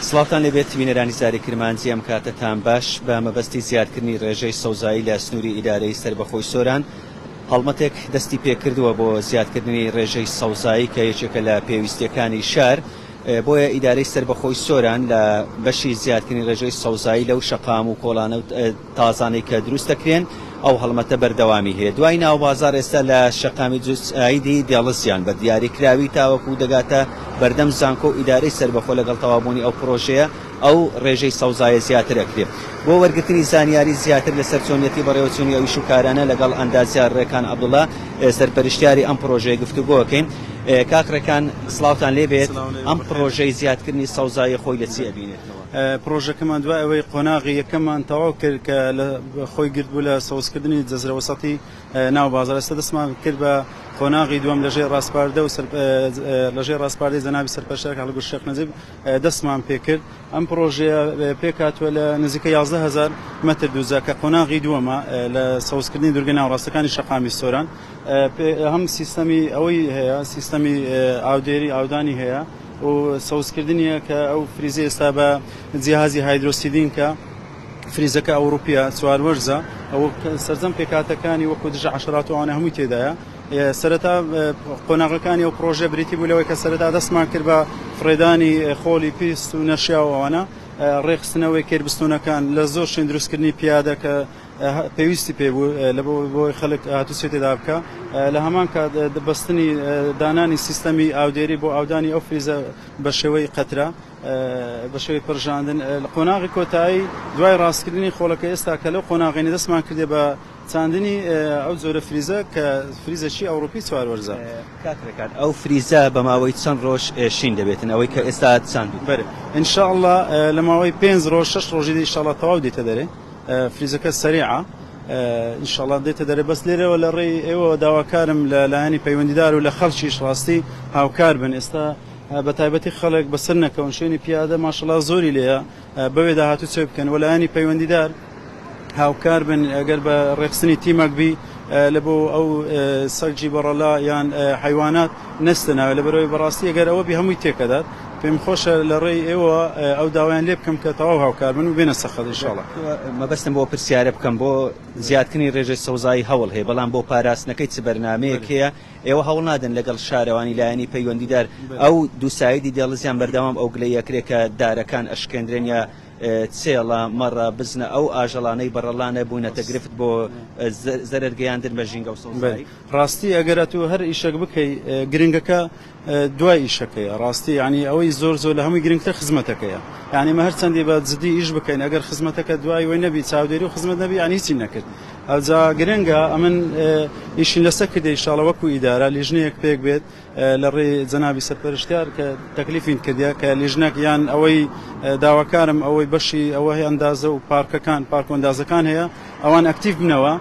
سڵاتان لەبێت بینەرانی زاری کرمانجی ئەم کاتتان باش بە مەبەستی زیادکردنی ڕێژەی سەوزایی لە سنووری ئیدارەی سەربەخۆی سۆران هەڵمەتێک دەستی پێکردووە بۆ زیادکردنی ڕێژەی سەوزایی کە یەکێکە لە پێویستیەکانی شار بۆیە ئیدارەی سەربەخۆی سۆران لە بەشی زیادکردنی ڕێژەی سەوزایی لەو شەقام و کۆڵانە و تازانەی کە دروست دەکرێن ئەو هەڵمەتە بەردەوامی هەیە. دوای ناوبازار ئێستا لە شەقامی جوستایی دیاڵسیان بە دیاریکراوی تاوەکو دەگاتە بەردەم زانکۆ و ئیدارەی سەربەخۆ لەگەڵ تەوابوونی ئەو پرۆژەیە ئەو ڕێژەی سەوزایە زیاتر ئەکرێت بۆ وەرگرتنی زانیاری زیاتر لەسەر چۆنیەتی بەڕێوەچوونی ئەویش و کارانە لەگەڵ ئەندازیار ڕێکان عەبدوڵڵا سەرپەرشتیاری ئەم پرۆژەیە گفتوگۆکەین. کاکڕێکان سڵاوتان لێبێت. ئەم پرۆژەی زیادکردنی سەوزایی خۆی لە چی ئەبینێتەوە؟ پرۆژەکەمان دوای ئەوەی قۆناغی یەکەممان تەواو کرد کە خۆی گرت بوو لە سەوزکردنی جەزرە وەسەطی ناو بازاڕ. ئێستا دەستمان کرد بە قۆناغی دووەم لەژێر ڕاستپاردە و لەژێر ڕاستپاردەی جەنابی سەرپەرشتیار کاکە شێخ نەجیب دەستمان پێ کرد. ئەم پرۆژەیە پێکاتوە لە نزیکە 11,000 مەتر دووزە کە قۆناغی دووەمە لە سەوزکردنی دوورگە ناوڕاستەکانی شەقامی سۆران. هەم سیستەمی ئەوەی هەیە، سیستەمی ئاودێری ئاودانی هەیە و سەوزکردنیە کە ئەو فریزە ئێستا بە جیهازی هایدرۆسیدین کە فریزەکە ئەوروپیا چوار وەرزە ئەو سەرجەم پێکاتەکانی وەکو دژە عەشەرات و ئەوانە هەمووی تێدایە. سەرەتا قۆناغەکانی ئەو پرۆژە بریتی بوو لەوەی کە سەرەتا دەستمان کرد بە فڕێدانی خۆڵی پیست و نەشیا و ئەوانە ڕێخستنەوەی کێربستونەکان لە زۆر شوێن دروستکردنی پیادە کە پێویستی پێبوو لە بۆی خەڵک هاتووسێ تێدا بکە. لە هەمان کات بەستنی دانانی سیستەمی ئاودێری بۆ ئاودانی ئەو فریزە بە شێوەی قەترە بە شێوەی پڕژاندن لە قۆناغی کۆتایی دوای ڕاستکردنی خۆڵەکە ئێستا کە لەو قۆناغێنی دەستمان کردێ بە چاندنی ئەو زۆرە فریزە کە فریزەشی ئەوروپی چوار وەرزە. کاکرێکات ئەو فریزە بە ماوەی چەند ڕۆژ شین دەبێتن ئەوەی کە ئێستا چاندوو؟ بەرە ئینشاءڵڵا لە ماوەی 5 ڕۆژ 6 ڕۆژی ئینشاءڵڵا تەواو دێتە دەرێ. فریزەکە سەریعە ئینشاءڵڵا دێتە دەرێ. بەس لێرەوە لە ڕێی ئێوە داواکارم لە لایەنی پەیوەندیدار و لە خەڵکیش ڕاستی هاوکار بن. ئێستا بە تایبەتی خەڵک بەسەر نەکەون شوێنی پیادە ماشەڵڵا زۆری لێیە بەوێ داهاتوو چێ بکەن و لایەنی پەیوەندیدار هاوکار بن ئەگەر بە ڕێخستنی تیمەک بی لە بۆ ئەو سەگجی بەڕەلا یان حیوانات نەستناوێت لە بەرەوەی بەڕاستی ئەگەر ئەوە بی هەمووی تێکەدات. پێم خۆشە لە ڕێی ئێوە ئەو داوایان لێ بکەم کە تەواو هاوکار بن و بێنە سەخت ئینشاءڵڵا. مەبەستم بۆ پرسیارە بکەم بۆ زیادکردنی ڕێژەی سەوزایی هەوڵ هەیە بەڵام بۆ پاراستنەکەی چ بەرنامەیەک هەیە ئێوە هەوڵ نادەن لەگەڵ شارەوانی لایەنی پەیوەندیدار ئەو دووسایدی دێڵزیان بەردەوام ئەو گلەیەکرێت کە دارەکان ئەشکێندرێن یا چێڵە مەڕە بزنە ئەو ئاژەڵانەی بەڕەڵانە بوونەتە گرفت بۆ زەرەرگەیاندن بە ژینگە و سەوزایی؟ ڕاستی ئەگەر تو هەر ئیشەک بکەی گرنگەکە دوای ئیشەکەیە. ڕاستی ینی ئەوەی زۆر لە هەمووی گرنگتر خزمەتەکەیە. یعنی مە هەر چەندی بە جدی ئیش بکەین ئەگەر خزمەتەکە دوای وی نەبی چاودێری و خزمەت نەبی ینی هیچی نەکرد. ئەوجا گرنگە ئەمن ئیشین لەسەر کردێ ئینشاءڵڵا وەکو ئیدارە لیژنەیەک پێک بێت لە ڕێی جەنابی سەرپەرشتیار کە تەکلیفین کردیا کە لیژنەک یان ئەوەی داواکارم ئەوەی بەشی ئەوە هەیە ئەندازە و پارکەکان پارک و ئەندازەکان هەیە ئەوان ئەکتیڤ بنەوە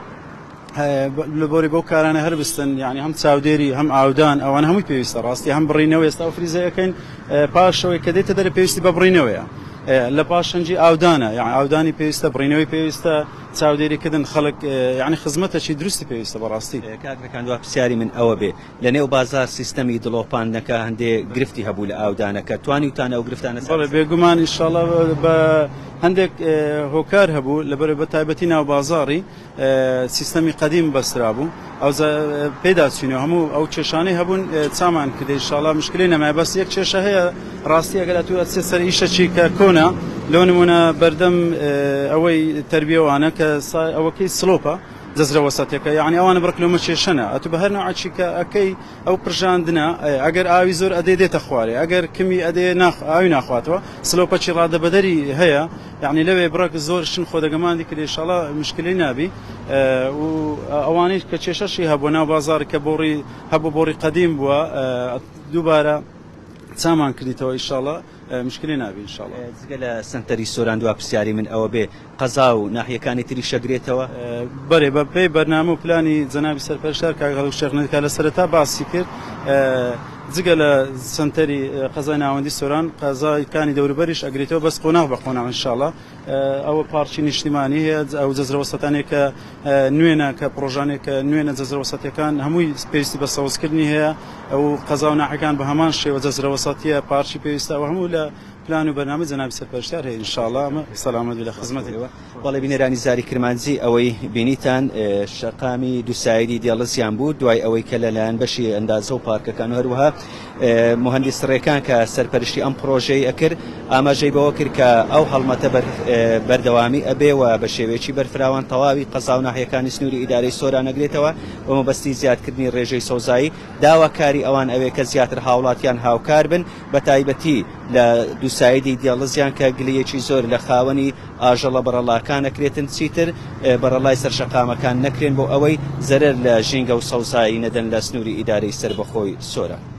لە بۆری بۆ کارانە هەر بستن. یعنی هەم چاودێری هەم ئاودان ئەوان هەمووی پێویستە. ڕاستی هەم بڕینەوە ئێستا و فریزەکەین پاشەوەی کە دێتە دەرە پێویستی بە بڕینەوەیە لە پاشەنجی ئاودانە یعنی ئاودانی پێویستە بڕینەوەی پێویستە چاودێریکردن خەڵک یعنی خزمەتەکی دروستی پێویستە. بەڕاستی کاکرەکان دوا پرسیاری من ئەوە بێ لە نێو بازار سیستەمی دڵۆپاندنەکە هەندێک گرفتی هەبوو لە ئاودانەکە توانی وتانە ئەو گرفتانە؟ بێگومان ئینشاءڵڵا بە هەندێک هۆکار هەبوو لەبەر بە تایبەتی ناو بازاڕی سیستەمی قەدیم بەسترا بوو ئەو پێدا چوینەوە هەموو ئەو کێشانەی هەبوون چامان کردێ ئینشاءڵڵا مشکلەی نەمایە. بەس یەک کێشە هەیە ڕاستی ئەگەر تو ئەچێ سەر ئیشەکی کە کۆنا لەو نمونە بەردەم ئەوەی تەربیەوانە کە ئەوەکەی سلۆپە جەزرە وەسەطیەکە یعنی ئەوانە بڕ کیلۆمەتر کێشەنە ئەتو بە هەر نوعچی کە ئەکەی ئەو پرژاندنە ئەگەر ئاوی زۆر ئەدێ دێتە خوارێ ئەگەر کمی ئەدێ ئاوی ناخواتەوە سلۆپەکی ڕادەبەدەری هەیە یعنی لەوێ بڕک زۆر شن خۆ دەگەماندی کرد ئینشاءڵڵا مشکلی نابی. و ئەوانەی کە کێشەشی هەبوو ناو بازار کە هەبوو بۆڕی قەدیم بووە دووبارە چامان کردیتەوە ئینشاءڵڵا مشکلی نابی ئینشاءڵڵا. جگە لە سنتەری سۆران دوا پرسیاری من ئەوە بێ قەزا و ناحیەکانی تری شەگرێتەوە؟ بەێ بە پێی بەرنامە و پلانی جەنابی سەرپەرشتیار کاکە شێخ نەجیب لە سەرەتا باسی کرد جگە لە سنتەری قەزای ناوەندی سۆران قەزایەکانی دەوروبەریش ئەگرێتەوە بەس قۆناغ بە قۆناغ ئینشاءڵڵا. ئەوە پارچی نیشتیمانی هەیە ئەو جەزرە وەسەطانەیە کە نوێنە کە پرۆژانێک کە نوێنە جەزرە وەسەطیەکان هەمووی پێویستی بە سەوزکردنی هەیە ئەو قەزا و ناحیەکان بە هەمان شێوە جەزرە وەسەطیە پارچی پێویستە و هەموو لە پلان و بەرنامە جەنابی سەرپەرشتیار هەیە ئینشاءڵڵا ئەمە سەلامەت لە خزمەتێکەوە. بەڵێ بینەرانی زاری کرمانجی ئەوەی بینیتان شەقامی دووسایدی دیاڵزیان بوو دوای ئەوەی کە لەلایەن بەشی ئەندازە و پارکەکان و هەروەها مهندسڕێکان کە سەرپەرشتی ئەم پرۆژەی ئەکرد ئاماژەی بەوە کرد کە ئەو هەڵمەتە بەردەوامی ئەبێوە بە شێوەیەکی بەرفراوان تەواوی قەزا و ناحیەکانی سنووری ئیدارەی سۆران ئەگرێتەوە بە مەبەستی زیادکردنی ڕێژەی سەوزایی داواکاری ئەوان ئەوێ کە زیاتر هاوڵاتیان هاوکار بن بە تایبەتی لە دووسایدی دیاڵزیان کە گلەیەکی زۆر لە خاوەنی ئاژەڵە بەرەڵاکان ئەکرێتن چیتر بەرەڵای سەرشەقامەکان نەکرێن بۆ ئەوەی زەرەر لە ژینگە و سەوزایی نەدەن لە سنووری ئیدارەی سەربەخۆی سۆران.